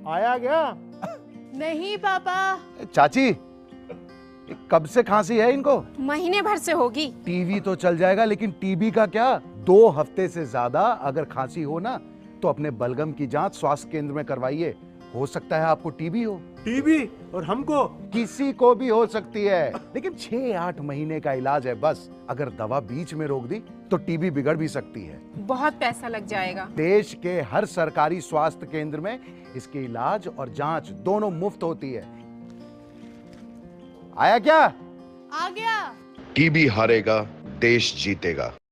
आया क्या? नहीं पापा। चाची, कब से खांसी है इनको? महीने भर से होगी। टीवी तो चल जाएगा, लेकिन टीबी का क्या? 2 हफ्ते से ज्यादा अगर खांसी हो ना, तो अपने बलगम की जांच स्वास्थ्य केंद्र में करवाइए। हो सकता है आपको टीबी हो। टीबी? और हमको? किसी को भी हो सकती है, लेकिन 6-8 महीने का इलाज है बस। अगर दवा बीच में रोक दी तो टीबी बिगड़ भी सकती है। बहुत पैसा लग जाएगा। देश के हर सरकारी स्वास्थ्य केंद्र में इसके इलाज और जांच दोनों मुफ्त होती है। आया क्या? आ गया। टीबी हारेगा, देश जीतेगा।